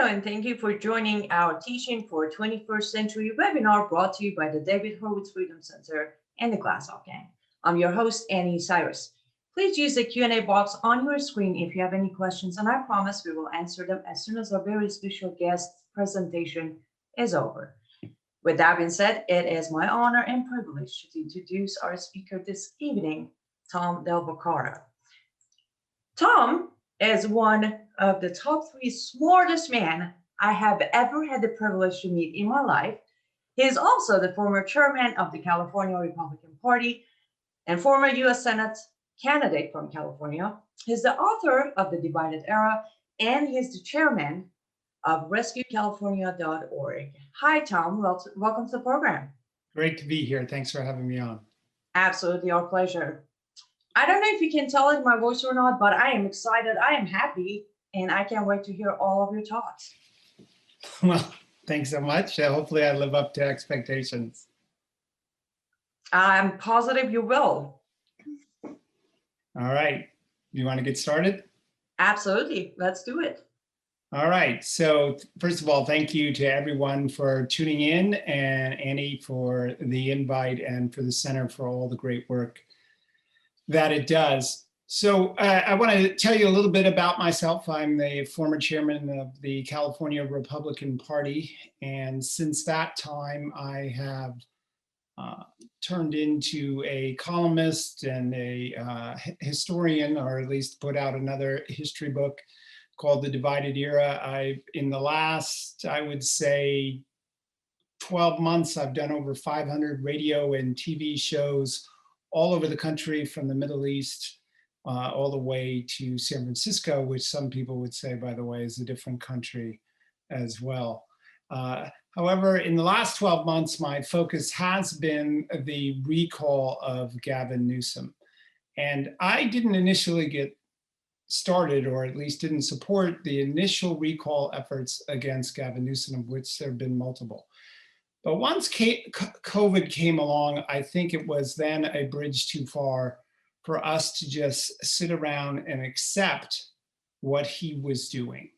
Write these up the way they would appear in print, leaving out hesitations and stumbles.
and thank you for joining our Teaching for 21st Century webinar brought to you by the David Horowitz Freedom Center and the Glazov Gang. I'm your host, Annie Cyrus. Please use the Q&A box on your screen if you have any questions, and I promise we will answer them as soon as our very special guest presentation is over. With that being said, it is my honor and privilege to introduce our speaker this evening, Tom Del Beccaro. Tom is one of the top 3 smartest men I have ever had the privilege to meet in my life. He is also the former chairman of the California Republican Party and former U.S. Senate candidate from California. He's the author of The Divided Era, and he's the chairman of RescueCalifornia.org. Hi, Tom. Welcome to the program. Great to be here. Thanks for having me on. Absolutely, our pleasure. I don't know if you can tell it in my voice or not, but I am excited. I am happy, and I can't wait to hear all of your thoughts. Well, thanks so much. Hopefully I live up to expectations. I'm positive you will. All right. You want to get started? Absolutely. Let's do it. All right. So first of all, thank you to everyone for tuning in, and Annie for the invite, and for the Center for all the great work that it does. So I want to tell you a little bit about myself. I'm the former chairman of the California Republican Party, and since that time I have turned into a columnist and a historian, or at least put out another history book called The Divided Era. In the last, I would say, 12 months, I've done over 500 radio and TV shows all over the country, from the Middle East all the way to San Francisco, which some people would say, by the way, is a different country as well. However, in the last 12 months, my focus has been the recall of Gavin Newsom. And I didn't initially get started, or at least didn't support the initial recall efforts against Gavin Newsom, of which there have been multiple. But once COVID came along, I think it was then a bridge too far for us to just sit around and accept what he was doing.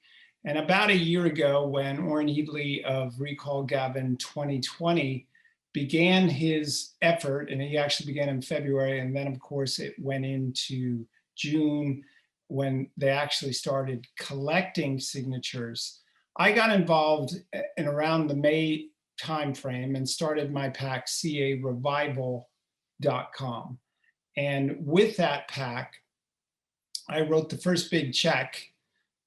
And about a year ago, when Orrin Headley of Recall Gavin 2020 began his effort, and he actually began in February, and then of course it went into June when they actually started collecting signatures, I got involved in around the May timeframe and started my PAC, carevival.com. And with that PAC, I wrote the first big check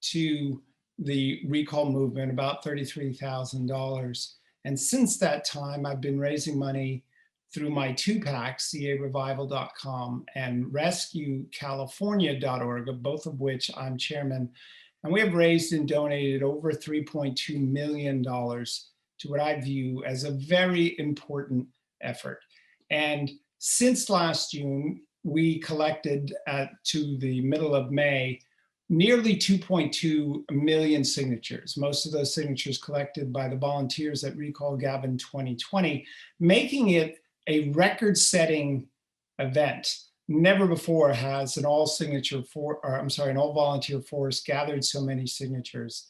to the recall movement, about $33,000. And since that time, I've been raising money through my 2 PACs, carevival.com and RescueCalifornia.org, both of which I'm chairman. And we have raised and donated over $3.2 million to what I view as a very important effort. And since last June, we collected to the middle of May, nearly 2.2 million signatures. Most of those signatures collected by the volunteers at Recall Gavin 2020, making it a record-setting event. Never before has an all volunteer force gathered so many signatures.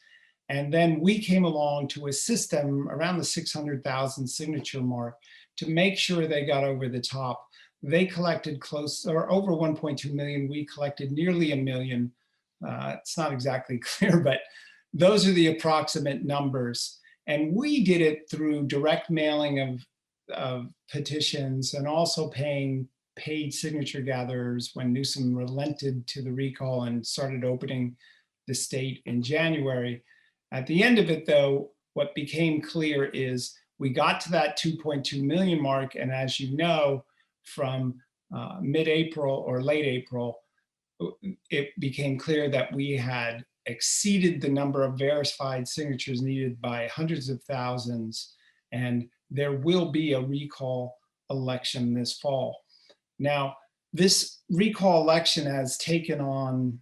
And then we came along to assist them around the 600,000 signature mark to make sure they got over the top. They collected over 1.2 million. We collected nearly 1 million. It's not exactly clear, but those are the approximate numbers. And we did it through direct mailing of petitions, and also paying paid signature gatherers when Newsom relented to the recall and started opening the state in January. At the end of it, though, what became clear is we got to that 2.2 million mark, and as you know, from mid-April or late April, it became clear that we had exceeded the number of verified signatures needed by hundreds of thousands, and there will be a recall election this fall. Now, this recall election has taken on,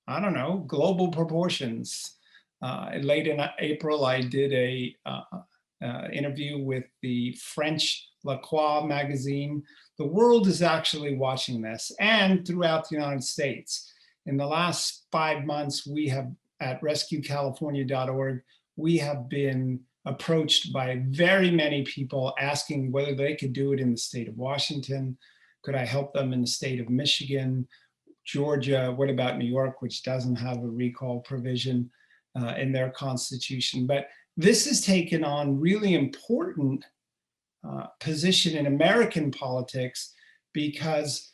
I don't know, global proportions. Late in April, I did a interview with the French La Croix magazine. The world is actually watching this, and throughout the United States. In the last 5 months, we have, at RescueCalifornia.org, we have been approached by very many people asking whether they could do it in the state of Washington. Could I help them in the state of Michigan, Georgia? What about New York, which doesn't have a recall provision in their constitution? But this has taken on really important position in American politics, because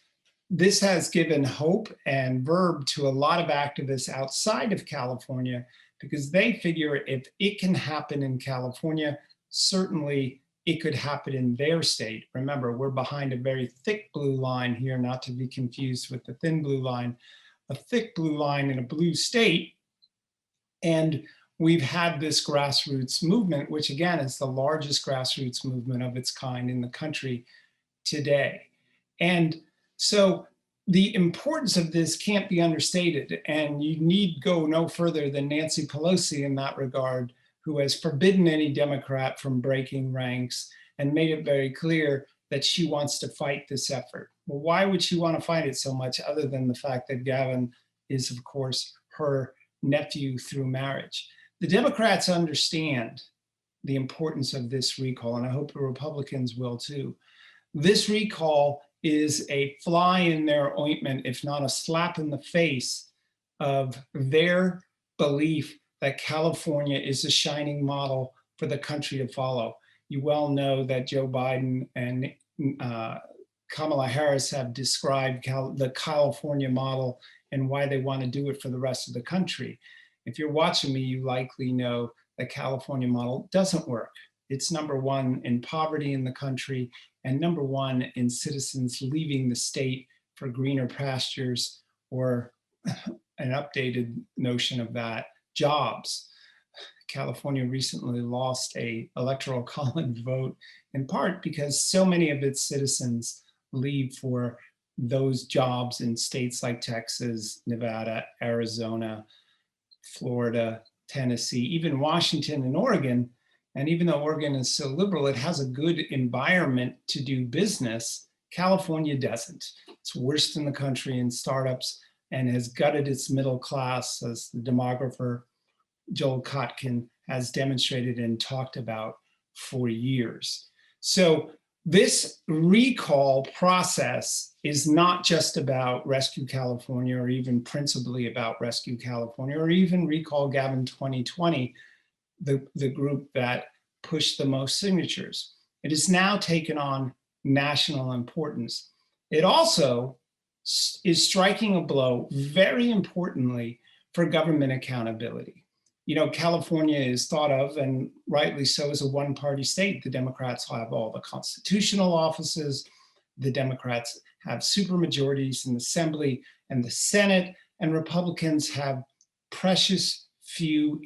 this has given hope and verb to a lot of activists outside of California, because they figure if it can happen in California, certainly it could happen in their state. Remember, we're behind a very thick blue line here, not to be confused with the thin blue line, a thick blue line in a blue state. And we've had this grassroots movement, which again is the largest grassroots movement of its kind in the country today. And so the importance of this can't be understated, and you need go no further than Nancy Pelosi in that regard, who has forbidden any Democrat from breaking ranks and made it very clear that she wants to fight this effort. Well, why would she want to fight it so much, other than the fact that Gavin is, of course, her nephew through marriage? The Democrats understand the importance of this recall, and I hope the Republicans will too. This recall is a fly in their ointment, if not a slap in the face of their belief that California is a shining model for the country to follow. You well know that Joe Biden and Kamala Harris have described the California model and why they want to do it for the rest of the country. If you're watching me, you likely know the California model doesn't work. It's number one in poverty in the country, and number one in citizens leaving the state for greener pastures, or an updated notion of that, jobs. California recently lost an electoral college vote, in part because so many of its citizens leave for those jobs in states like Texas, Nevada, Arizona, Florida, Tennessee, even Washington and Oregon. And even though Oregon is so liberal, it has a good environment to do business. California doesn't. It's worst in the country in startups and has gutted its middle class, as the demographer Joel Kotkin has demonstrated and talked about for years. So this recall process is not just about Rescue California, or even principally about Rescue California, or even Recall Gavin 2020, the group that pushed the most signatures. It has now taken on national importance. It also is striking a blow, very importantly, for government accountability. You know, California is thought of, and rightly so, as a one-party state. The Democrats have all the constitutional offices. The Democrats have supermajorities in the Assembly and the Senate, and Republicans have precious few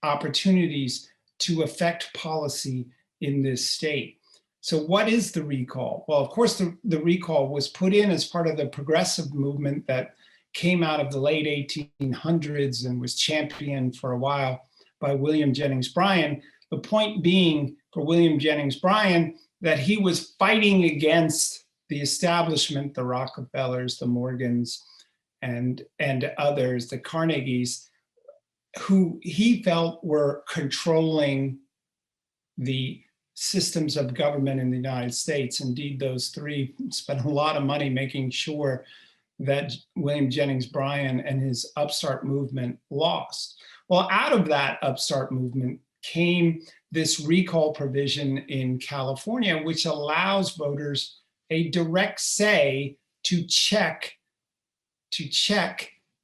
opportunities to affect policy in this state. So what is the recall? Well, of course, the recall was put in as part of the progressive movement that came out of the late 1800s and was championed for a while by William Jennings Bryan. The point being for William Jennings Bryan that he was fighting against the establishment, the Rockefellers, the Morgans, and others, the Carnegies, who he felt were controlling the systems of government in the United States. Indeed, those three spent a lot of money making sure that William Jennings Bryan and his upstart movement lost. Well, out of that upstart movement came this recall provision in California, which allows voters a direct say to check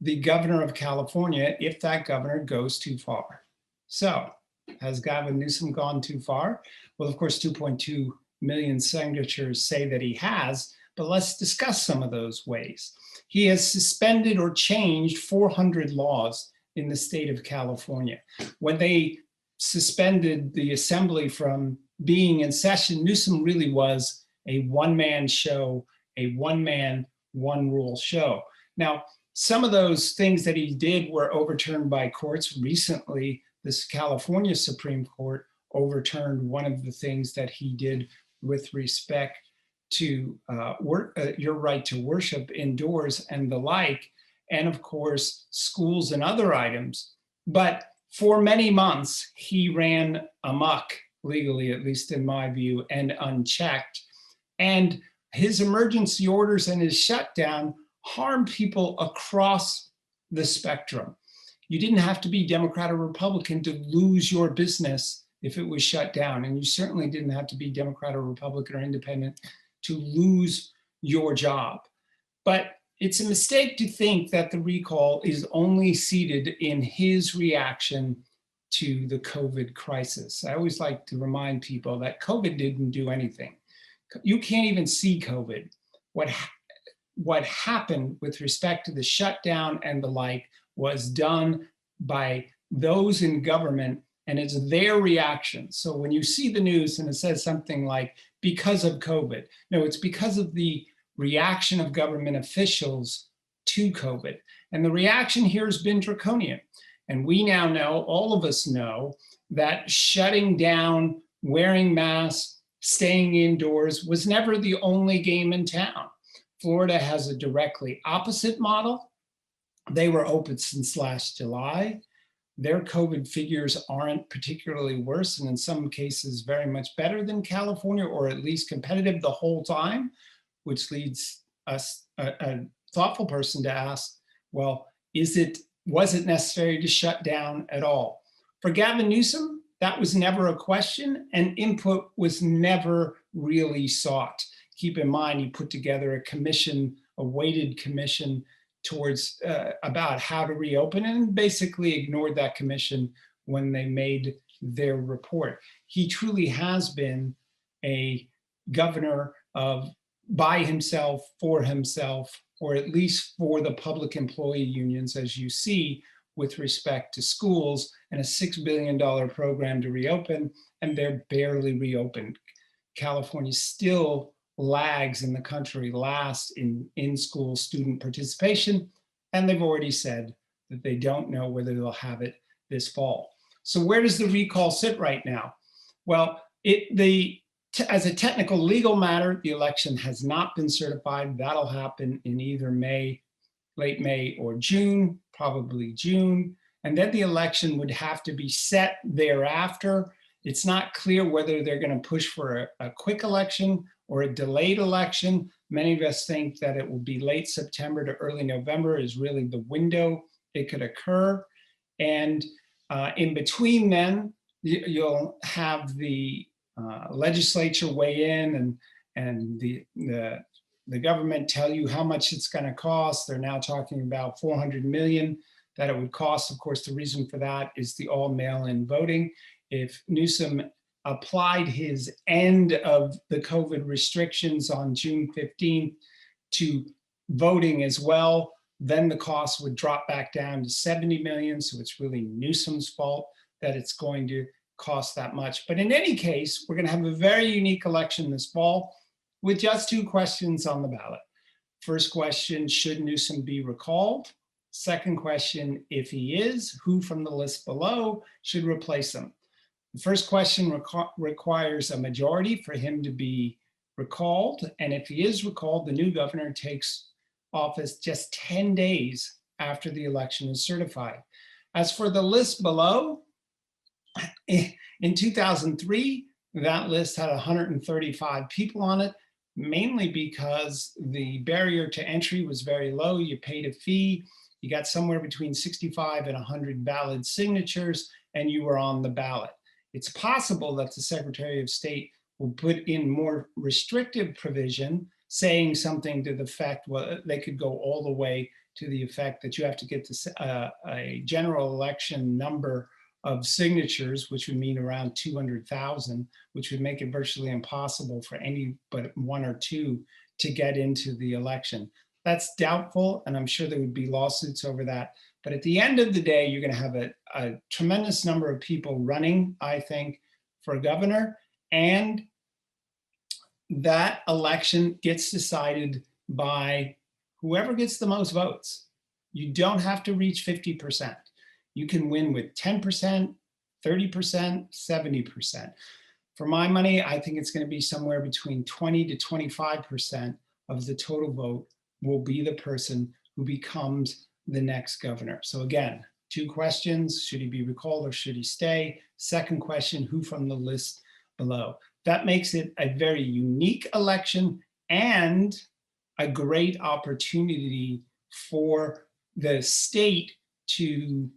the governor of California if that governor goes too far. So has Gavin Newsom gone too far? Well, of course, 2.2 million signatures say that he has, but let's discuss some of those ways. He has suspended or changed 400 laws in the state of California. When they suspended the assembly from being in session, Newsom really was a one-man show, a one-man, one-rule show. Now, some of those things that he did were overturned by courts. Recently, this California Supreme Court overturned one of the things that he did with respect to your right to worship indoors and the like, and of course, schools and other items. But For many months, he ran amok legally, at least in my view, and unchecked. And his emergency orders and his shutdown harmed people across the spectrum. You didn't have to be Democrat or Republican to lose your business if it was shut down. And you certainly didn't have to be Democrat or Republican or independent to lose your job. But it's a mistake to think that the recall is only seated in his reaction to the COVID crisis. I always like to remind people that COVID didn't do anything. You can't even see COVID. What happened with respect to the shutdown and the like was done by those in government, and it's their reaction. So when you see the news and it says something like, because of COVID, no, it's because of the reaction of government officials to COVID. And the reaction here has been draconian. And we now know, all of us know, that shutting down, wearing masks, staying indoors was never the only game in town. Florida has a directly opposite model. They were open since last July. Their COVID figures aren't particularly worse, and in some cases very much better than California, or at least competitive the whole time, which leads us, a thoughtful person, to ask, well, was it necessary to shut down at all? For Gavin Newsom, that was never a question, and input was never really sought. Keep in mind, he put together a commission, a weighted commission towards about how to reopen, and basically ignored that commission when they made their report. He truly has been a governor of by himself, for himself, or at least for the public employee unions, as you see, with respect to schools and a $6 billion program to reopen, and they're barely reopened. California still lags in the country last in in-school student participation, and they've already said that they don't know whether they'll have it this fall. So where does the recall sit right now? Well, as a technical legal matter, the election has not been certified. That'll happen in either May, late May, or June, probably June. And then the election would have to be set thereafter. It's not clear whether they're going to push for a quick election or a delayed election. Many of us think that it will be late September to early November is really the window it could occur. And in between then, you'll have the legislature weigh in, and the government tell you how much it's going to cost. They're now talking about $400 million that it would cost. Of course, the reason for that is the all mail-in voting. If Newsom applied his end of the COVID restrictions on June 15th to voting as well, then the cost would drop back down to 70 million. So it's really Newsom's fault that it's going to cost that much. But in any case, we're going to have a very unique election this fall with just two questions on the ballot. First question, should Newsom be recalled? Second question, if he is, who from the list below should replace him? The first question requires a majority for him to be recalled. And if he is recalled, the new governor takes office just 10 days after the election is certified. As for the list below, in 2003, that list had 135 people on it, mainly because the barrier to entry was very low. You paid a fee, you got somewhere between 65 and 100 valid signatures, and you were on the ballot. It's possible that the Secretary of State will put in more restrictive provision, saying something to the effect, well, they could go all the way to the effect that you have to get to a general election number of signatures, which would mean around 200,000, which would make it virtually impossible for any but one or two to get into the election. That's doubtful, and I'm sure there would be lawsuits over that. But at the end of the day, you're going to have a tremendous number of people running, I think, for governor, and that election gets decided by whoever gets the most votes. You don't have to reach 50%. You can win with 10%, 30%, 70%. For my money, I think it's going to be somewhere between 20 to 25% of the total vote will be the person who becomes the next governor. So again, 2 questions, should he be recalled or should he stay? Second question, who from the list below? That makes it a very unique election and a great opportunity for the state to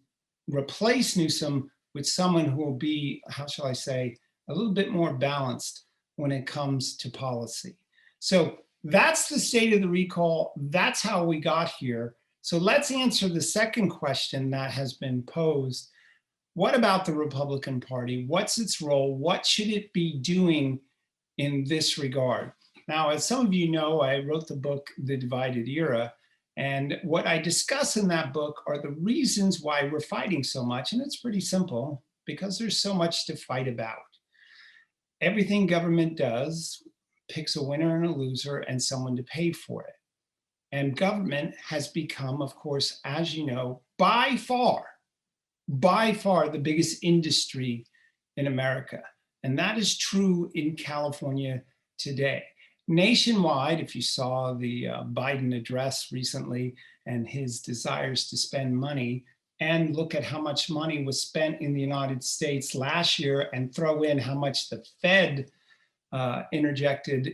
replace Newsom with someone who will be, how shall I say, a little bit more balanced when it comes to policy. So that's the state of the recall. That's how we got here. So let's answer the second question that has been posed. What about the Republican Party? What's its role? What should it be doing in this regard? Now, as some of you know, I wrote the book, The Divided Era, and what I discuss in that book are the reasons why we're fighting so much, and it's pretty simple, because there's so much to fight about. Everything government does picks a winner and a loser and someone to pay for it. And government has become, of course, as you know, by far the biggest industry in America. And that is true in California today. Nationwide, if you saw the Biden address recently and his desires to spend money, and look at how much money was spent in the United States last year and throw in how much the Fed interjected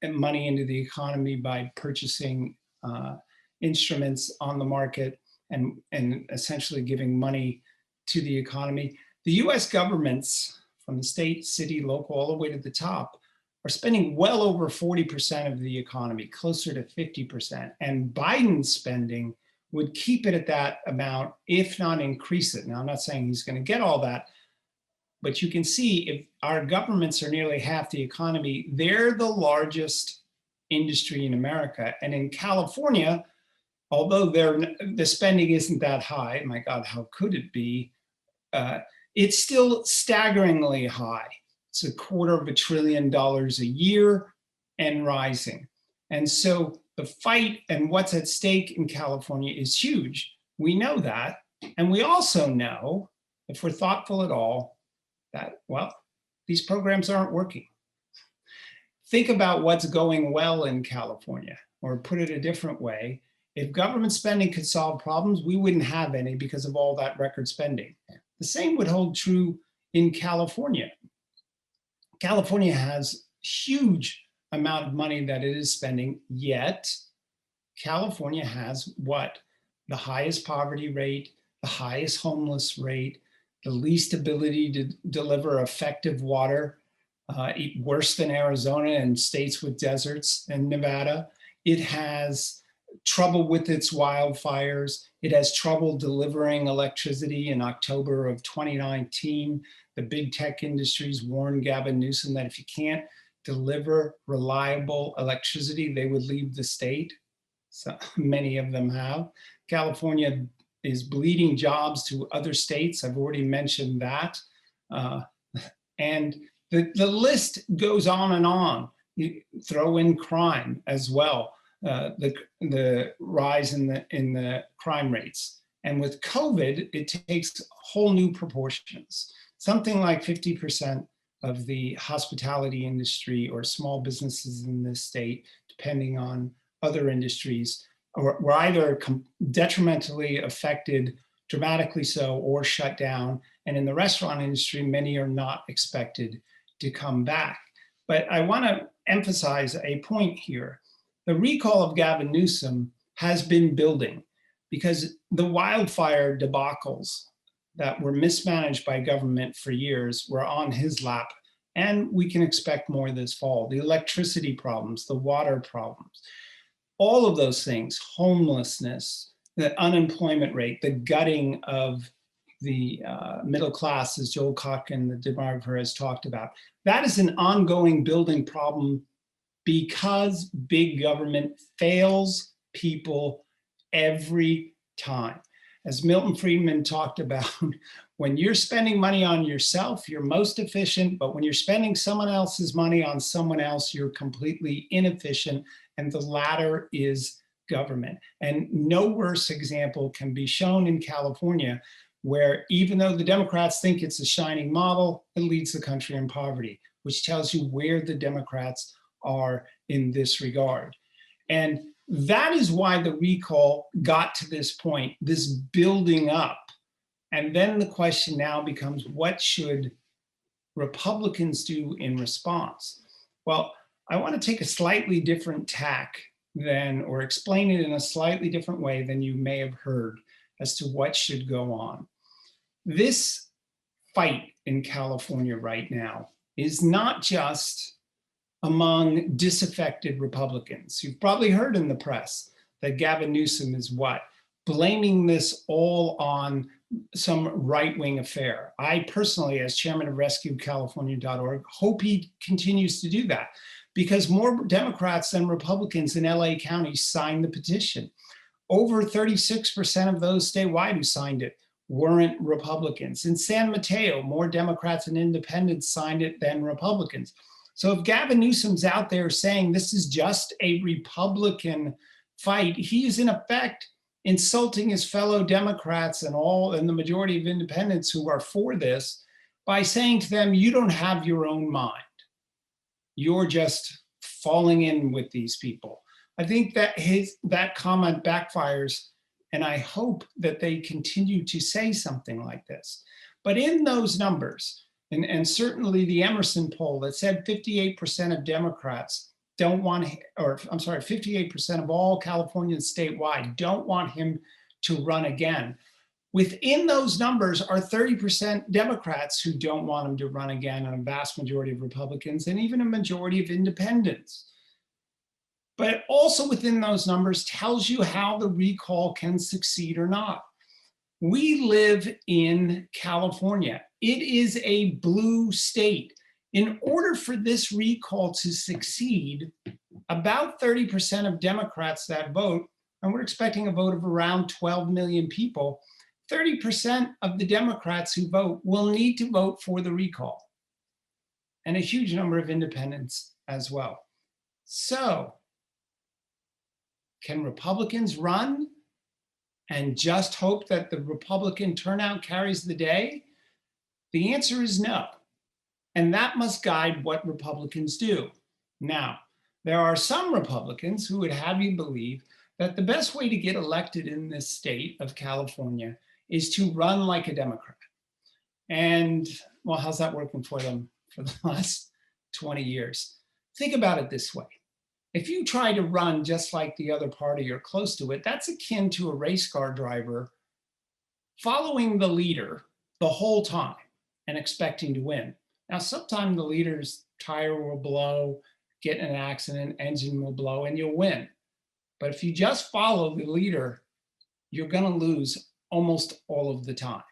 money into the economy by purchasing instruments on the market and essentially giving money to the economy. The US governments, from the state, city, local, all the way to the top, are spending well over 40% of the economy, closer to 50%. And Biden's spending would keep it at that amount, if not increase it. Now, I'm not saying he's going to get all that, but you can see if our governments are nearly half the economy, they're the largest industry in America. And in California, although the spending isn't that high, my God, how could it be? It's still staggeringly high. It's $250 billion a year and rising. And so the fight and what's at stake in California is huge. We know that. And we also know, if we're thoughtful at all, that, well, these programs aren't working. Think about what's going well in California, or put it a different way. If government spending could solve problems, we wouldn't have any because of all that record spending. The same would hold true in California. California has huge amount of money that it is spending, yet California has what? The highest poverty rate, the highest homeless rate, the least ability to deliver effective water, worse than Arizona and states with deserts and Nevada. It has trouble with its wildfires. It has trouble delivering electricity. In October of 2019, the big tech industries warned Gavin Newsom that if you can't deliver reliable electricity, they would leave the state. So many of them have. California is bleeding jobs to other states. I've already mentioned that. And the list goes on and on. You throw in crime as well, the rise in the crime rates. And with COVID, it takes whole new proportions. Something like 50% of the hospitality industry or small businesses in this state, depending on other industries, were either detrimentally affected, dramatically so, or shut down. And in the restaurant industry, many are not expected to come back. But I want to emphasize a point here. The recall of Gavin Newsom has been building because the wildfire debacles that were mismanaged by government for years were on his lap. And we can expect more this fall. The electricity problems, the water problems, all of those things, homelessness, the unemployment rate, the gutting of the middle class, as Joel Kotkin, the demographer, has talked about. That is an ongoing building problem because big government fails people every time. As Milton Friedman talked about, when you're spending money on yourself, you're most efficient, but when you're spending someone else's money on someone else, you're completely inefficient, and the latter is government. And no worse example can be shown in California, where even though the Democrats think it's a shining model, it leads the country in poverty, which tells you where the Democrats are in this regard. And that is why the recall got to this point, this building up And then the question now becomes, what should Republicans do in response? Well, I want to take a slightly different tack than, or explain it in a slightly different way than you may have heard as to what should go on. This fight in California right now is not just among disaffected Republicans. You've probably heard in the press that Gavin Newsom is what? Blaming this all on some right-wing affair. I personally, as chairman of RescueCalifornia.org, hope he continues to do that, because more Democrats than Republicans in LA County signed the petition. Over 36% of those statewide who signed it weren't Republicans. In San Mateo, more Democrats and independents signed it than Republicans. So if Gavin Newsom's out there saying this is just a Republican fight, he is in effect insulting his fellow Democrats and the majority of independents who are for this by saying to them, you don't have your own mind. You're just falling in with these people. I think that that comment backfires, and I hope that they continue to say something like this. But in those numbers, and certainly the Emerson poll that said 58% of Democrats don't want, or I'm sorry, 58% of all Californians statewide don't want him to run again. Within those numbers are 30% Democrats who don't want him to run again, and a vast majority of Republicans, and even a majority of independents. But also within those numbers tells you how the recall can succeed or not. We live in California. It is a blue state. In order for this recall to succeed, about 30% of Democrats that vote, and we're expecting a vote of around 12 million people, 30% of the Democrats who vote will need to vote for the recall, and a huge number of independents as well. So, can Republicans run and just hope that the Republican turnout carries the day? The answer is no. And that must guide what Republicans do. Now, there are some Republicans who would have you believe that the best way to get elected in this state of California is to run like a Democrat. And, well, how's that working for them for the last 20 years? Think about it this way. If you try to run just like the other party or close to it, that's akin to a race car driver following the leader the whole time and expecting to win. Now, sometimes the leader's tire will blow, get in an accident, engine will blow, and you'll win. But if you just follow the leader, you're going to lose almost all of the time.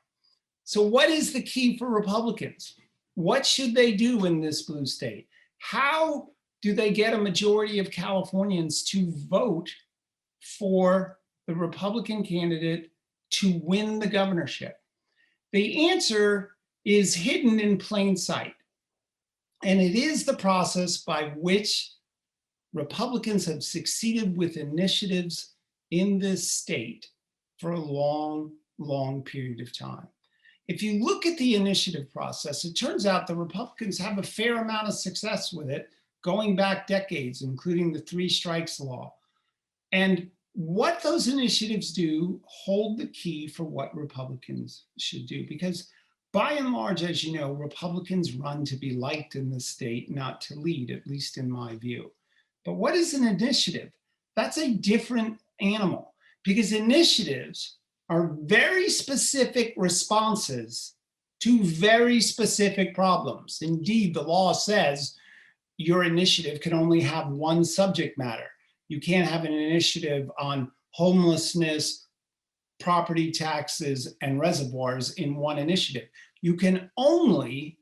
So what is the key for Republicans? What should they do in this blue state? How do they get a majority of Californians to vote for the Republican candidate to win the governorship? The answer is hidden in plain sight. And it is the process by which Republicans have succeeded with initiatives in this state for a long, long period of time. If you look at the initiative process, it turns out the Republicans have a fair amount of success with it, going back decades, including the 3 strikes law. And what those initiatives do hold the key for what Republicans should do, because by and large, as you know, Republicans run to be liked in the state, not to lead, at least in my view. But what is an initiative? That's a different animal, because initiatives are very specific responses to very specific problems. Indeed, the law says your initiative can only have one subject matter. You can't have an initiative on homelessness, property taxes, and reservoirs in one initiative. You can only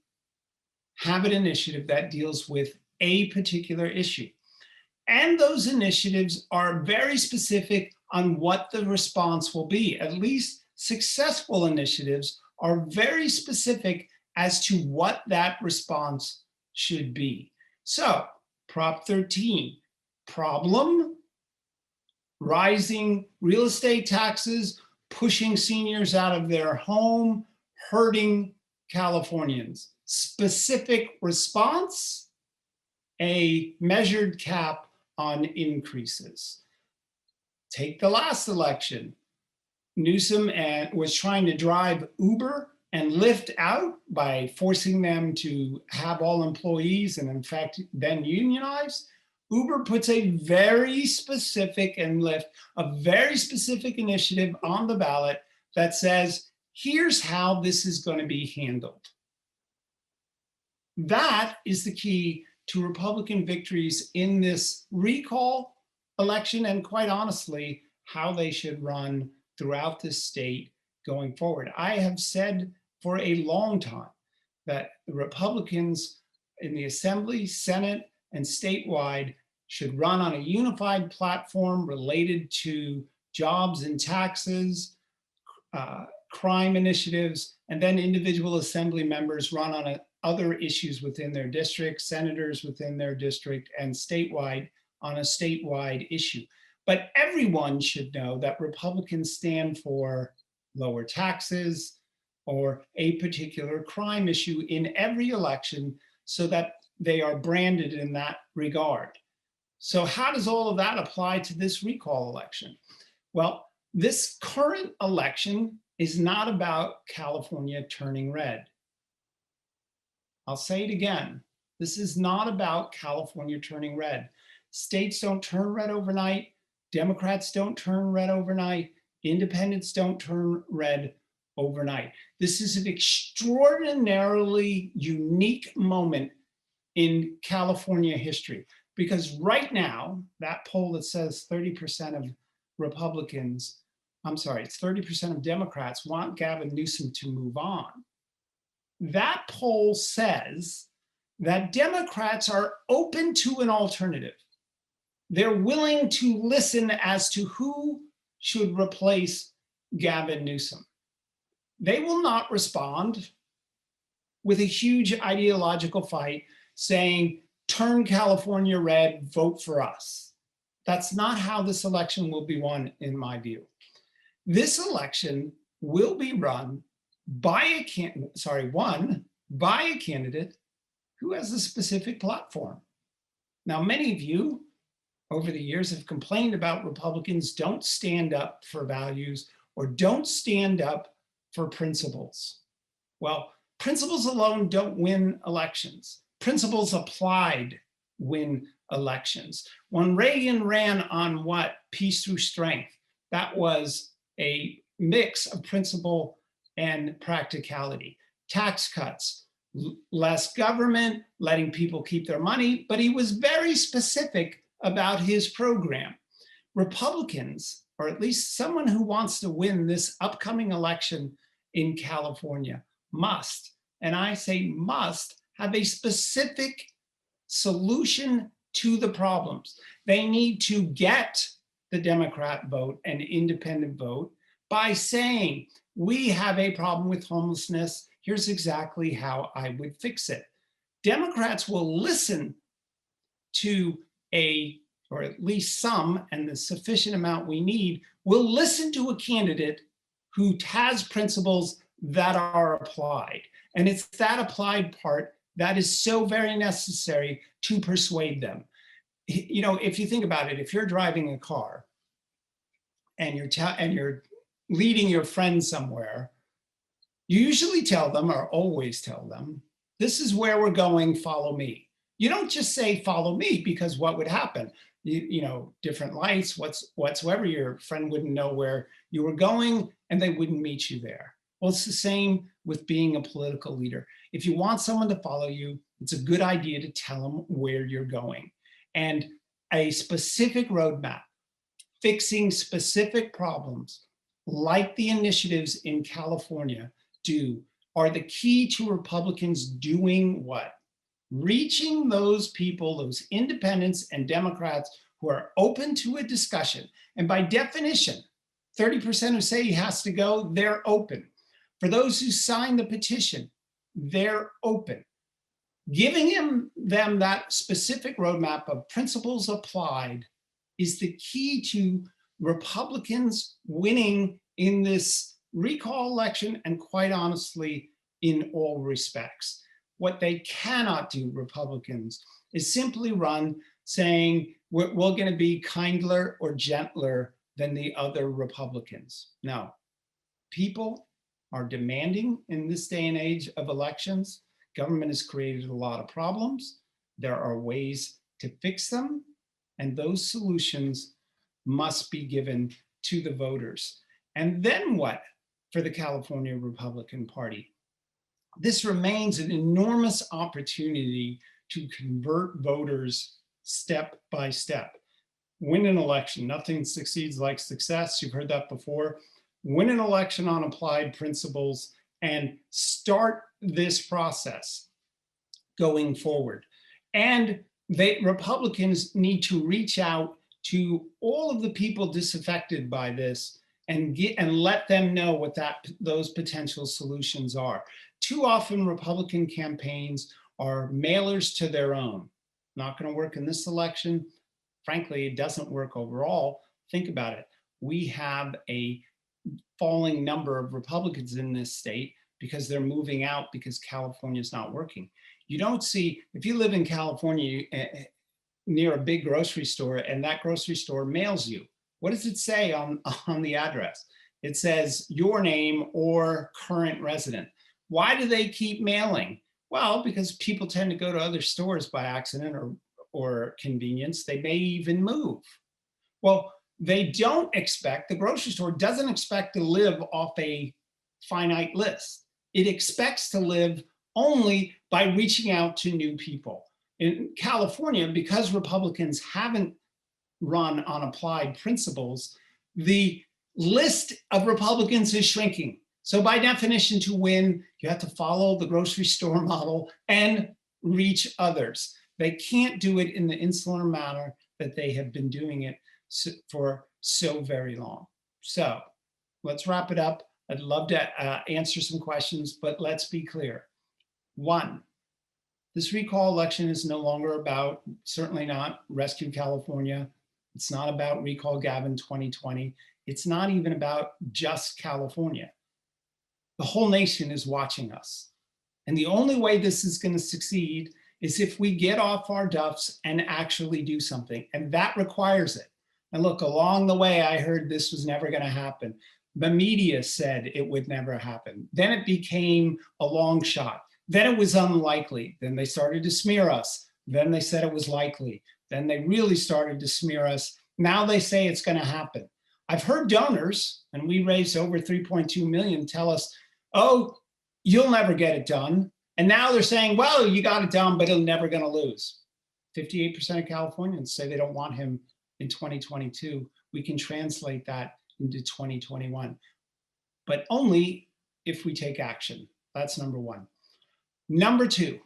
have an initiative that deals with a particular issue. And those initiatives are very specific on what the response will be. At least successful initiatives are very specific as to what that response should be. So, Prop 13, problem, rising real estate taxes, pushing seniors out of their home, hurting Californians. Specific response, a measured cap on increases. Take the last election. Newsom was trying to drive Uber and Lyft out by forcing them to have all employees and in fact then unionize. Uber puts a very specific, and Lyft, a very specific initiative on the ballot that says, here's how this is going to be handled. That is the key to Republican victories in this recall election, and quite honestly, how they should run throughout this state going forward. I have said for a long time that the Republicans in the Assembly, Senate, and statewide should run on a unified platform related to jobs and taxes, crime initiatives, and then individual assembly members run on other issues within their district, senators within their district, and statewide on a statewide issue. But everyone should know that Republicans stand for lower taxes or a particular crime issue in every election so that they are branded in that regard. So how does all of that apply to this recall election? Well, this current election is not about California turning red. I'll say it again. This is not about California turning red. States don't turn red overnight. Democrats don't turn red overnight. Independents don't turn red overnight. This is an extraordinarily unique moment in California history, because right now, that poll that says 30% of Republicans, I'm sorry, it's 30% of Democrats want Gavin Newsom to move on. That poll says that Democrats are open to an alternative. They're willing to listen as to who should replace Gavin Newsom. They will not respond with a huge ideological fight saying, turn California red, vote for us. That's not how this election will be won, in my view. This election will be run by a candidate who has a specific platform. Now, many of you over the years have complained about Republicans don't stand up for values or don't stand up for principles. Well, principles alone don't win elections. Principles applied win elections. When Reagan ran on what? Peace through strength. That was a mix of principle and practicality. Tax cuts, less government, letting people keep their money, but he was very specific about his program. Republicans, or at least someone who wants to win this upcoming election in California, must, and I say must, have a specific solution to the problems. They need to get the Democrat vote and independent vote by saying, we have a problem with homelessness. Here's exactly how I would fix it. Democrats will listen to or at least some, and the sufficient amount we need, will listen to a candidate who has principles that are applied. And it's that applied part that is so very necessary to persuade them. You know, if you think about it, if you're driving a car and you're leading your friend somewhere, you usually tell them, or always tell them, this is where we're going, follow me. You don't just say, follow me, because what would happen? You know, different lights, whatsoever, your friend wouldn't know where you were going and they wouldn't meet you there. Well, it's the same with being a political leader. If you want someone to follow you, it's a good idea to tell them where you're going. And a specific roadmap, fixing specific problems, like the initiatives in California do, are the key to Republicans doing what? Reaching those people, those independents and Democrats who are open to a discussion. And by definition, 30% who say he has to go, they're open. For those who sign the petition, they're open. Giving them that specific roadmap of principles applied is the key to Republicans winning in this recall election, and quite honestly, in all respects. What they cannot do, Republicans, is simply run saying, we're going to be kinder or gentler than the other Republicans. No, People are demanding in this day and age of elections. Government has created a lot of problems. There are ways to fix them, and those solutions must be given to the voters. And then what for the California Republican Party? This remains an enormous opportunity to convert voters step by step. Win an election. Nothing succeeds like success. You've heard that before. Win an election on applied principles and start this process going forward. And Republicans need to reach out to all of the people disaffected by this and let them know what those potential solutions are. Too often Republican campaigns are mailers to their own. Not going to work in this election. Frankly, it doesn't work overall. Think about it. We have a falling number of Republicans in this state because they're moving out because California is not working. You don't see, if you live in California near a big grocery store and that grocery store mails you, what does it say on the address? It says your name or current resident. Why do they keep mailing? Well, because people tend to go to other stores by accident or convenience. They may even move. Well, they don't expect, the grocery store doesn't expect to live off a finite list. It expects to live only by reaching out to new people. In California, because Republicans haven't run on applied principles, the list of Republicans is shrinking. So by definition, to win, you have to follow the grocery store model and reach others. They can't do it in the insular manner that they have been doing it for so very long. So let's wrap it up. I'd love to answer some questions, but let's be clear. One, this recall election is no longer about, certainly not Rescue California. It's not about Recall Gavin 2020. It's not even about just California. The whole nation is watching us. And the only way this is going to succeed is if we get off our duffs and actually do something. And that requires it. And look, along the way, I heard this was never going to happen. The media said it would never happen. Then it became a long shot. Then it was unlikely. Then they started to smear us. Then they said it was likely. Then they really started to smear us. Now they say it's going to happen. I've heard donors, and we raised over 3.2 million, tell us, oh, you'll never get it done. And now they're saying, well, you got it done, but he'll never going to lose. 58% of Californians say they don't want him in 2022. We can translate that into 2021, but only if we take action. That's number one. Number two,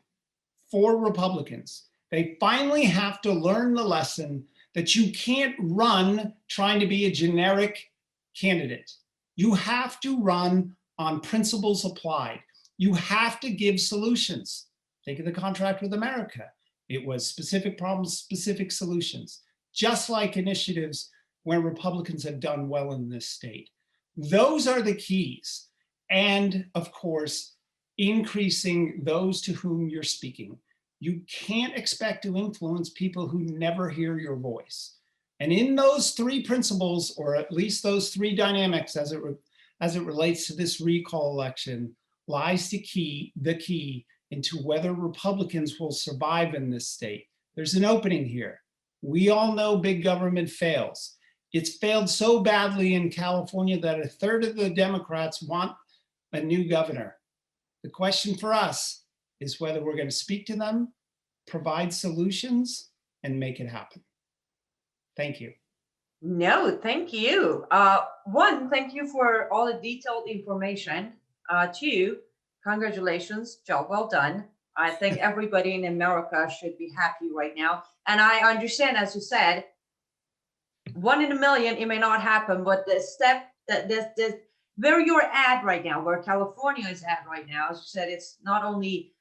for Republicans, they finally have to learn the lesson that you can't run trying to be a generic candidate. You have to run on principles applied. You have to give solutions. Think of the contract with America. It was specific problems, specific solutions, just like initiatives where Republicans have done well in this state. Those are the keys. And of course, increasing those to whom you're speaking. You can't expect to influence people who never hear your voice. And in those three principles, or at least those three dynamics as it relates to this recall election, lies the key into whether Republicans will survive in this state. There's an opening here. We all know big government fails. It's failed so badly in California that a third of the Democrats want a new governor. The question for us is whether we're going to speak to them, provide solutions, and make it happen. Thank you. No, thank you. One, thank you for all the detailed information. Two, congratulations, job well done. I think everybody in America should be happy right now. And I understand, as you said, 1 in a million, it may not happen, but the step that this where you're at right now, where California is at right now, as you said, it's not only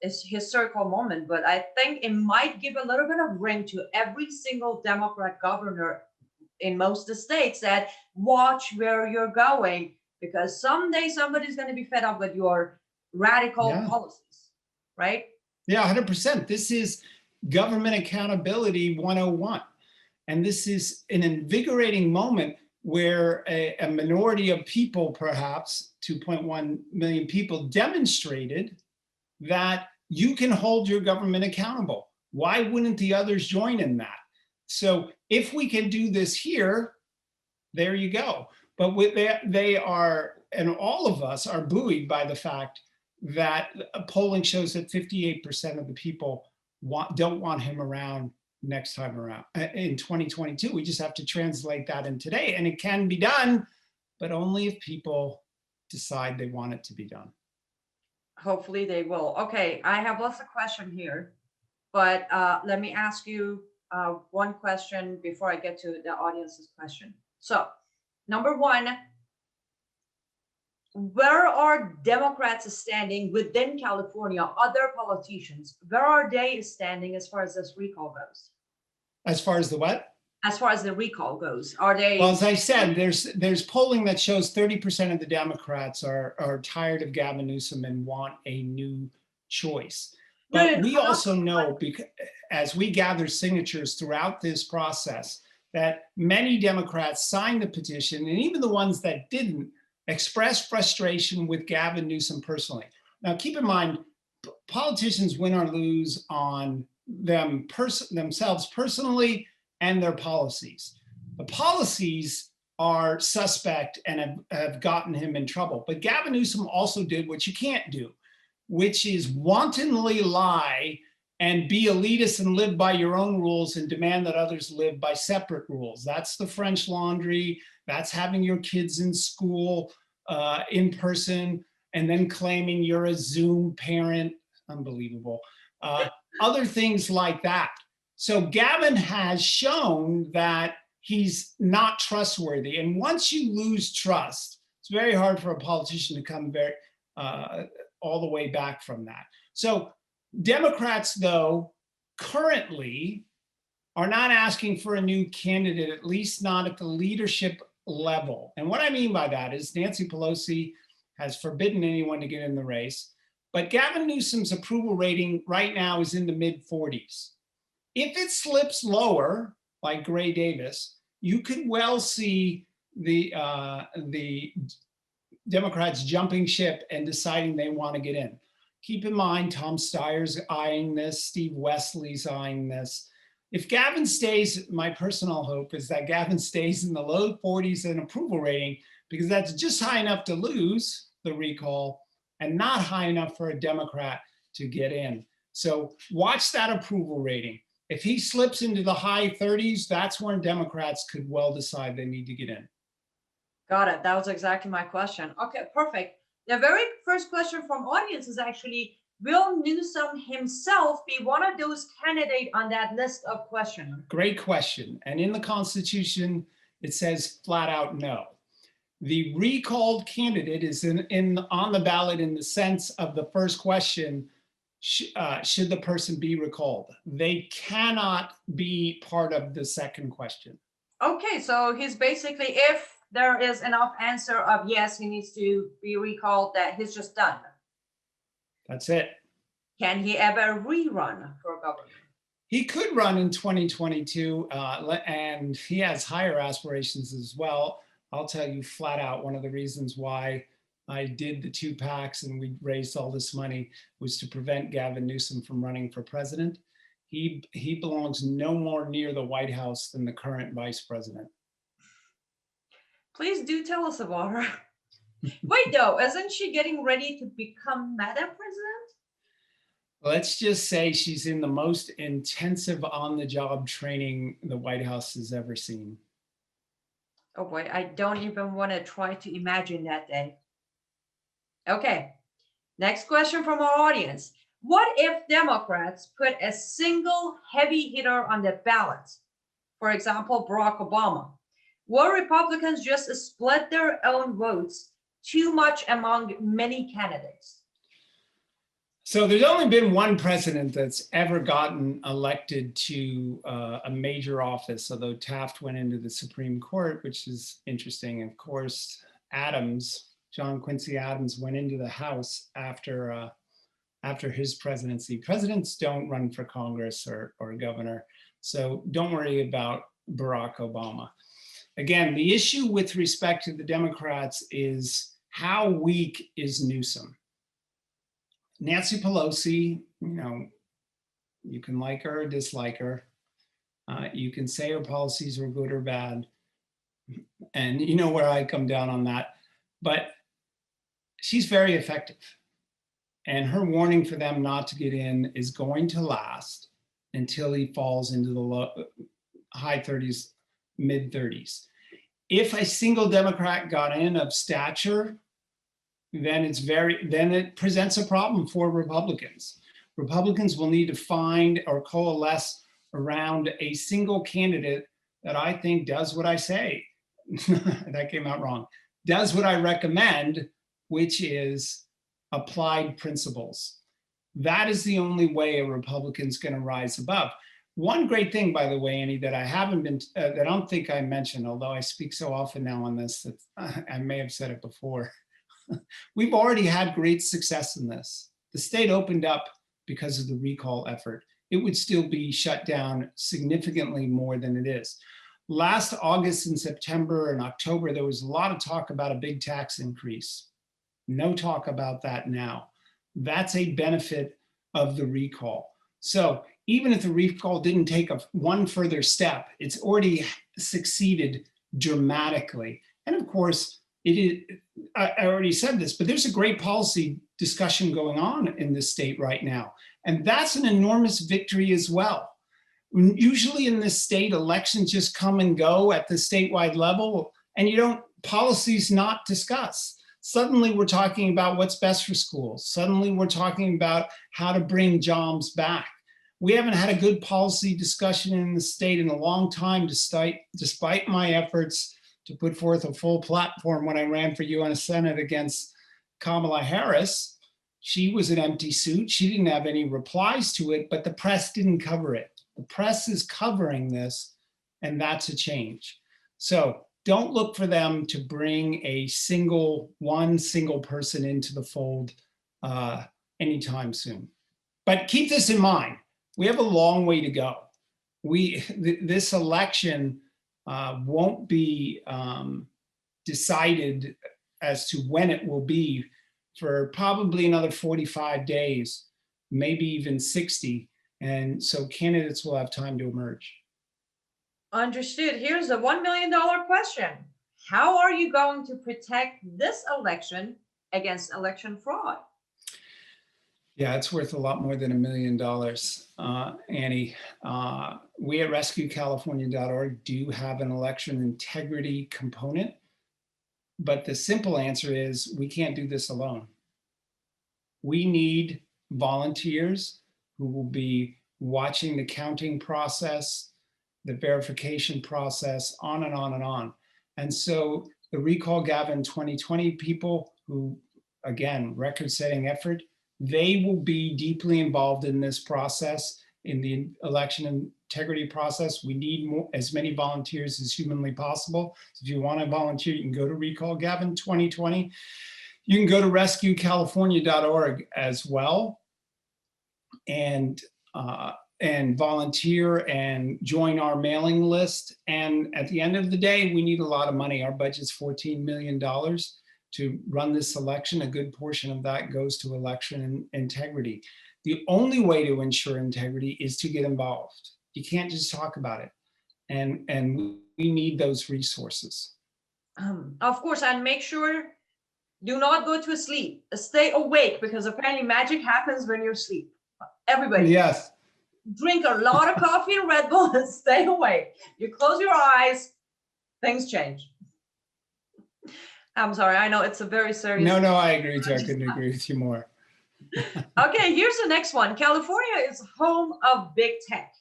it's a historical moment, but I think it might give a little bit of ring to every single Democrat governor in most of the states that watch where you're going, because someday somebody's going to be fed up with your radical policies, right? Yeah, 100%. This is government accountability 101. And this is an invigorating moment. where a minority of people, perhaps 2.1 million people, demonstrated that you can hold your government accountable. Why wouldn't the others join in that? So if we can do this here, there you go. But they are, and all of us are buoyed by the fact that polling shows that 58% of the people don't want him around next time around in 2022. We just have to translate that in today, and it can be done, but only if people decide they want it to be done. Hopefully they will. Okay, I have lots of questions here, but let me ask you one question before I get to the audience's question. So, number one, where are Democrats standing within California, other politicians? Where are they standing as far as this recall goes? As far as the what? As far as the recall goes, are they? Well, as I said, there's polling that shows 30% of the Democrats are tired of Gavin Newsom and want a new choice. But we also know, because as we gather signatures throughout this process, that many Democrats signed the petition, and even the ones that didn't expressed frustration with Gavin Newsom personally. Now, keep in mind, politicians win or lose on themselves personally and their policies. The policies are suspect and have gotten him in trouble. But Gavin Newsom also did what you can't do, which is wantonly lie and be elitist and live by your own rules and demand that others live by separate rules. That's the French laundry. That's having your kids in school in person and then claiming you're a Zoom parent. Unbelievable. Other things like that. So Gavin has shown that he's not trustworthy. And once you lose trust, it's very hard for a politician to come all the way back from that. So Democrats, though, currently are not asking for a new candidate, at least not at the leadership level. And what I mean by that is Nancy Pelosi has forbidden anyone to get in the race. But Gavin Newsom's approval rating right now is in the mid-40s. If it slips lower, like Gray Davis, you could well see the Democrats jumping ship and deciding they want to get in. Keep in mind, Tom Steyer's eyeing this, Steve Wesley's eyeing this. If Gavin stays, my personal hope is that Gavin stays in the low 40s in approval rating, because that's just high enough to lose the recall and not high enough for a Democrat to get in. So watch that approval rating. If he slips into the high 30s, that's when Democrats could well decide they need to get in. Got it. That was exactly my question. Okay, perfect. The very first question from audience is actually, will Newsom himself be one of those candidates on that list of questions? Great question. And in the Constitution, it says flat out no. The recalled candidate is on the ballot in the sense of the first question, should the person be recalled? They cannot be part of the second question. Okay, so he's basically, if there is enough answer of yes, he needs to be recalled, that he's just done. That's it. Can he ever rerun for government? He could run in 2022, and he has higher aspirations as well. I'll tell you flat out, one of the reasons why I did the 2 PACs and we raised all this money was to prevent Gavin Newsom from running for president. He belongs no more near the White House than the current vice president. Please do tell us about her. Wait, though, isn't she getting ready to become Madam President? Let's just say she's in the most intensive on-the-job training the White House has ever seen. Oh boy, I don't even want to try to imagine that day. Okay, next question from our audience. What if Democrats put a single heavy hitter on the ballot? For example, Barack Obama. Will Republicans just split their own votes too much among many candidates? So there's only been one president that's ever gotten elected to a major office, although Taft went into the Supreme Court, which is interesting. Of course, John Quincy Adams went into the House after his presidency. Presidents don't run for Congress or governor, so don't worry about Barack Obama. again, the issue with respect to the Democrats is how weak is Newsom? Nancy Pelosi, you can like her or dislike her. You can say her policies are good or bad. And you know where I come down on that. But she's very effective. And her warning for them not to get in is going to last until he falls into the high 30s, mid 30s. If a single Democrat got in of stature, then it presents a problem for Republicans. Republicans will need to find or coalesce around a single candidate that I think does what I say. That came out wrong. Does what I recommend, which is applied principles. That is the only way a Republican's going to rise above. One great thing, by the way, Annie, that I haven't been, that I don't think I mentioned, although I speak so often now on this that I may have said it before. We've already had great success in this. The state opened up because of the recall effort. It would still be shut down significantly more than it is. Last August and September and October, there was a lot of talk about a big tax increase. No talk about that now. That's a benefit of the recall. So even if the recall didn't take one further step, it's already succeeded dramatically. And of course, I already said this, but there's a great policy discussion going on in this state right now. And that's an enormous victory as well. Usually in this state, elections just come and go at the statewide level, and policies not discussed. Suddenly we're talking about what's best for schools. Suddenly we're talking about how to bring jobs back. We haven't had a good policy discussion in the state in a long time, despite my efforts to put forth a full platform when I ran for U.S. Senate against Kamala Harris. She was an empty suit. She didn't have any replies to it, but the press didn't cover it. The press is covering this, and that's a change. So don't look for them to bring one single person into the fold anytime soon. But keep this in mind. We have a long way to go. This election won't be decided as to when it will be for probably another 45 days, maybe even 60. And so candidates will have time to emerge. Understood. Here's a $1 million question. How are you going to protect this election against election fraud? Yeah, it's worth a lot more than $1 million, Annie. We at rescuecalifornia.org do have an election integrity component, but the simple answer is we can't do this alone. We need volunteers who will be watching the counting process, the verification process, on and on and on. And so the Recall Gavin 2020 people who, again, record-setting effort, they will be deeply involved in this process, in the election integrity process. We need as many volunteers as humanly possible. So if you want to volunteer, you can go to Recall Gavin 2020. You can go to rescuecalifornia.org as well and volunteer and join our mailing list. And at the end of the day, we need a lot of money. Our budget's $14 million to run this election. A good portion of that goes to election integrity. The only way to ensure integrity is to get involved. You can't just talk about it. And we need those resources. Of course, and make sure do not go to sleep. Stay awake, because apparently magic happens when you're asleep. Everybody. Yes. Drink a lot of coffee and Red Bull and stay awake. You close your eyes, things change. I'm sorry, I know it's a very serious. No, I agree with you. I couldn't agree with you more. Okay, here's the next one. California is home of big tech.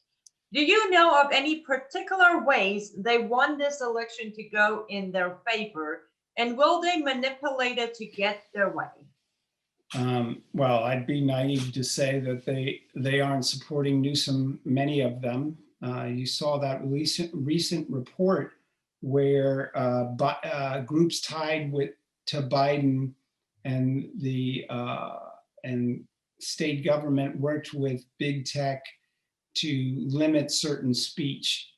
Do you know of any particular ways they want this election to go in their favor? And will they manipulate it to get their way? Well, I'd be naive to say that they aren't supporting Newsom, many of them. You saw that recent report where groups tied to Biden and and state government worked with big tech to limit certain speech.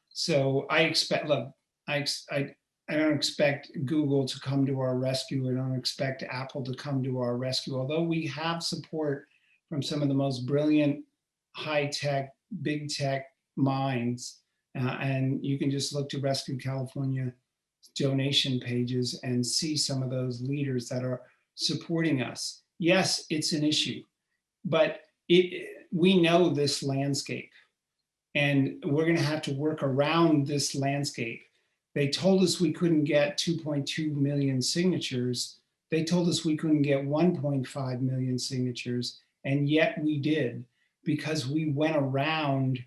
So I expect, look, I don't expect Google to come to our rescue. I don't expect Apple to come to our rescue, although we have support from some of the most brilliant, high-tech, big tech minds. And you can just look to Rescue California donation pages and see some of those leaders that are supporting us. Yes, it's an issue, but we know this landscape, and we're going to have to work around this landscape. They told us we couldn't get 2.2 million signatures. They told us we couldn't get 1.5 million signatures, and yet we did, because we went around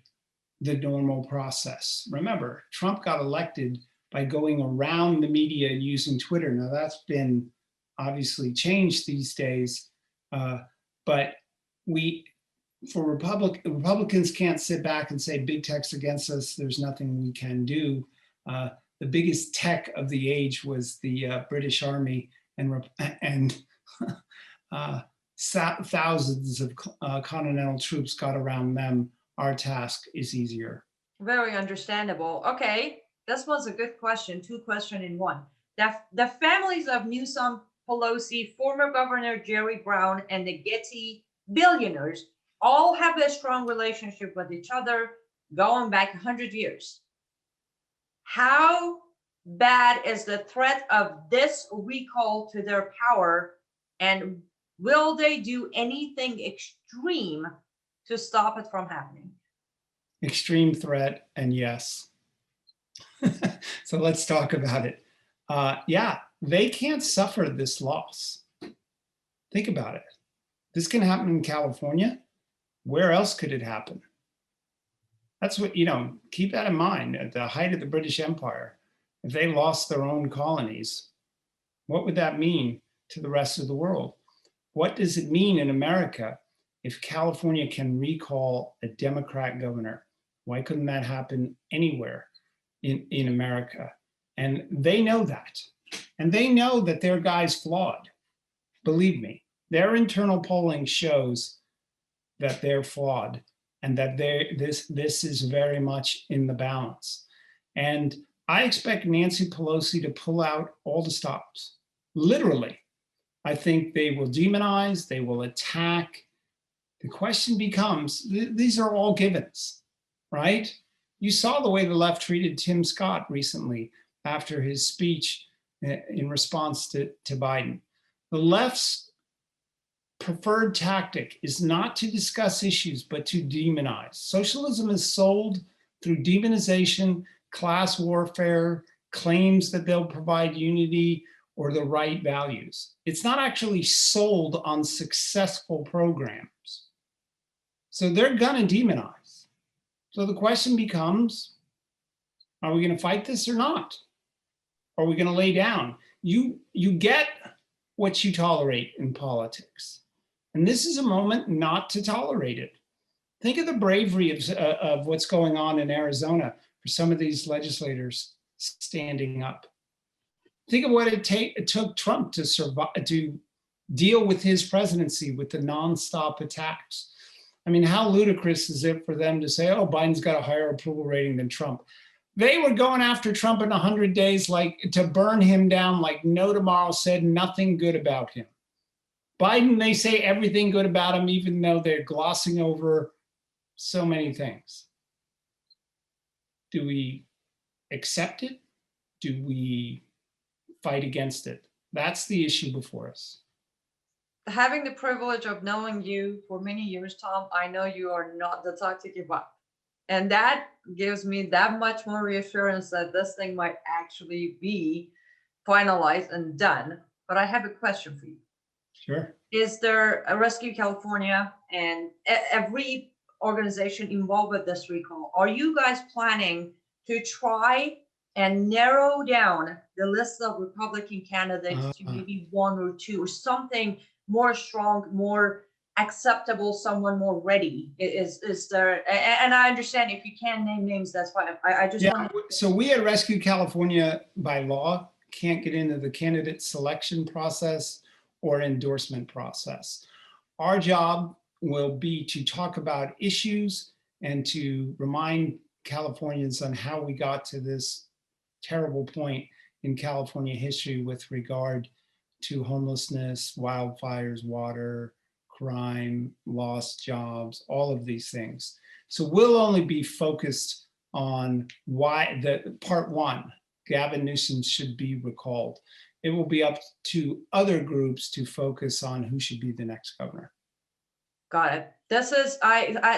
the normal process. Remember, Trump got elected by going around the media using Twitter. Now that's been obviously changed these days, but Republicans can't sit back and say big tech's against us, there's nothing we can do. The biggest tech of the age was the British Army, and thousands of continental troops got around them. Our task is easier. Very understandable. Okay, this was a good question. Two questions in one. The families of Newsom, Pelosi, former Governor Jerry Brown, and the Getty billionaires all have a strong relationship with each other going back 100 years. How bad is the threat of this recall to their power, and will they do anything extreme to stop it from happening? Extreme threat, and yes. So let's talk about it. Yeah, they can't suffer this loss. Think about it. This can happen in California. Where else could it happen? That's what, keep that in mind. At the height of the British Empire, if they lost their own colonies, what would that mean to the rest of the world? What does it mean in America if California can recall a Democrat governor? Why couldn't that happen anywhere in America? And they know that. And they know that their guy's flawed. Believe me, their internal polling shows that they're flawed, and that this is very much in the balance. And I expect Nancy Pelosi to pull out all the stops. Literally, I think they will demonize, they will attack. The question becomes, these are all givens, right? You saw the way the left treated Tim Scott recently after his speech in response to Biden. The left's preferred tactic is not to discuss issues, but to demonize. Socialism is sold through demonization, class warfare, claims that they'll provide unity or the right values. It's not actually sold on successful programs. So they're gonna demonize. So the question becomes, are we gonna fight this or not? Are we gonna lay down? You get what you tolerate in politics. And this is a moment not to tolerate it. Think of the bravery of what's going on in Arizona for some of these legislators standing up. Think of what it took Trump to survive, to deal with his presidency with the nonstop attacks. I mean, how ludicrous is it for them to say, oh, Biden's got a higher approval rating than Trump? They were going after Trump in 100 days, like to burn him down, like no tomorrow, said nothing good about him. Biden, they say everything good about him, even though they're glossing over so many things. Do we accept it? Do we fight against it? That's the issue before us. Having the privilege of knowing you for many years, Tom, I know you are not the type to give up. And that gives me that much more reassurance that this thing might actually be finalized and done. But I have a question for you. Sure. Is there a Rescue California and every organization involved with this recall? Are you guys planning to try and narrow down the list of Republican candidates to maybe one or two, or something more strong, more acceptable, someone more ready? Is there, and I understand if you can't name names, that's fine. I just want to. So we at Rescue California by law can't get into the candidate selection process or endorsement process. Our job will be to talk about issues and to remind Californians on how we got to this terrible point in California history with regard to homelessness, wildfires, water, crime, lost jobs, all of these things. So we'll only be focused on why the part one, Gavin Newsom should be recalled. It will be up to other groups to focus on who should be the next governor. Got it. This is,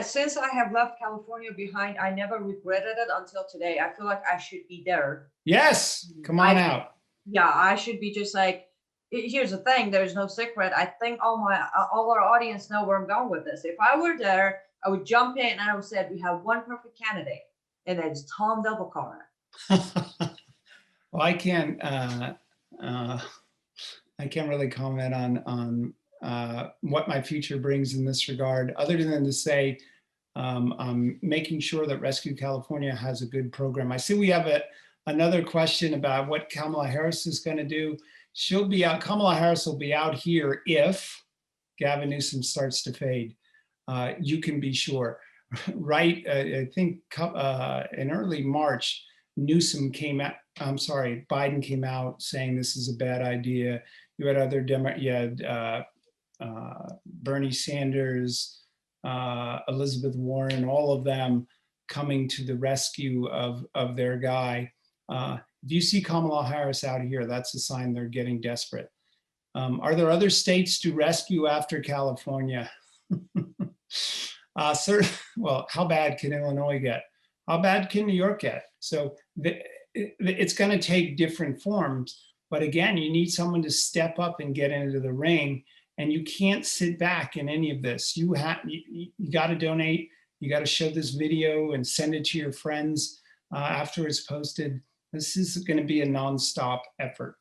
since I have left California behind, I never regretted it until today. I feel like I should be there. Yes, come on out. Yeah, I should be just like, here's the thing, there's no secret. I think all our audience know where I'm going with this. If I were there, I would jump in and I would say, we have one perfect candidate, and it's Tom Beccaro. Well, I can't really comment on what my future brings in this regard, other than to say I'm making sure that Rescue California has a good program. I see we have another question about what Kamala Harris is going to do. She'll be out. Kamala Harris will be out here if Gavin Newsom starts to fade. You can be sure. Right, I think in early March, Newsom came out. I'm sorry, Biden came out saying this is a bad idea. You had other Bernie Sanders, Elizabeth Warren, all of them coming to the rescue of their guy. If you see Kamala Harris out here, that's a sign they're getting desperate. Are there other states to rescue after California? Well, how bad can Illinois get? How bad can New York get? So it's going to take different forms. But again, you need someone to step up and get into the ring. And you can't sit back in any of this. You got to donate. You got to show this video and send it to your friends after it's posted. This is going to be a nonstop effort.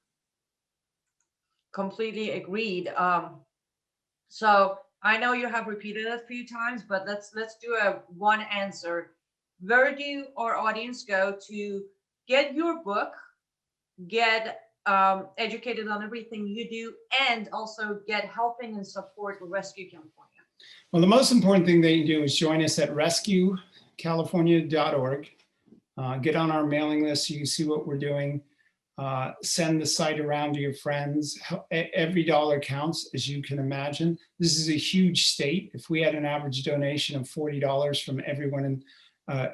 Completely agreed. So I know you have repeated it a few times, but let's do a one answer. Where do our audience go to get your book, get educated on everything you do, and also get helping and support with Rescue California? Well, the most important thing that you do is join us at rescuecalifornia.org. Get on our mailing list so you can see what we're doing. Send the site around to your friends. Every dollar counts, as you can imagine. This is a huge state. If we had an average donation of $40 from everyone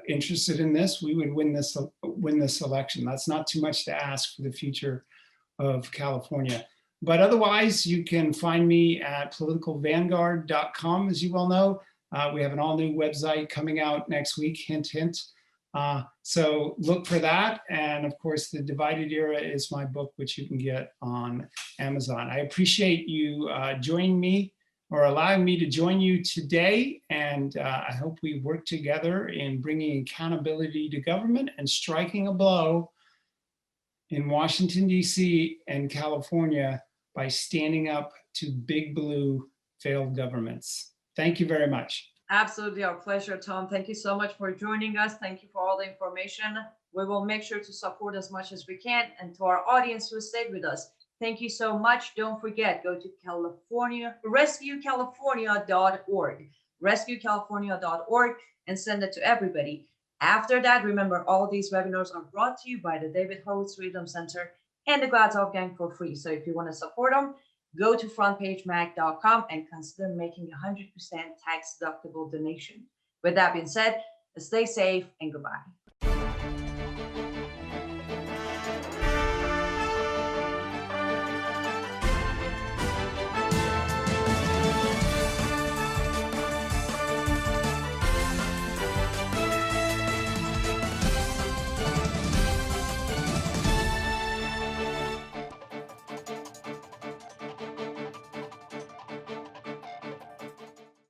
interested in this, we would win this election. That's not too much to ask for the future of California. But otherwise, you can find me at politicalvanguard.com, as you well know. We have an all-new website coming out next week, hint, hint. So look for that. And of course, The Divided Era is my book, which you can get on Amazon. I appreciate you joining me or allowing me to join you today. And I hope we work together in bringing accountability to government and striking a blow in Washington, D.C. and California by standing up to big blue failed governments. Thank you very much. Absolutely, our pleasure, Tom. Thank you so much for joining us. Thank you for all the information. We will make sure to support as much as we can. And to our audience who stayed with us, thank you so much. Don't forget, go to rescuecalifornia.org, rescuecalifornia.org, and send it to everybody. After that, remember, all these webinars are brought to you by the David Horowitz Freedom Center and the Glazov Gang for free. So if you want to support them, go to frontpagemag.com and consider making 100% tax-deductible donation. With that being said, stay safe and goodbye.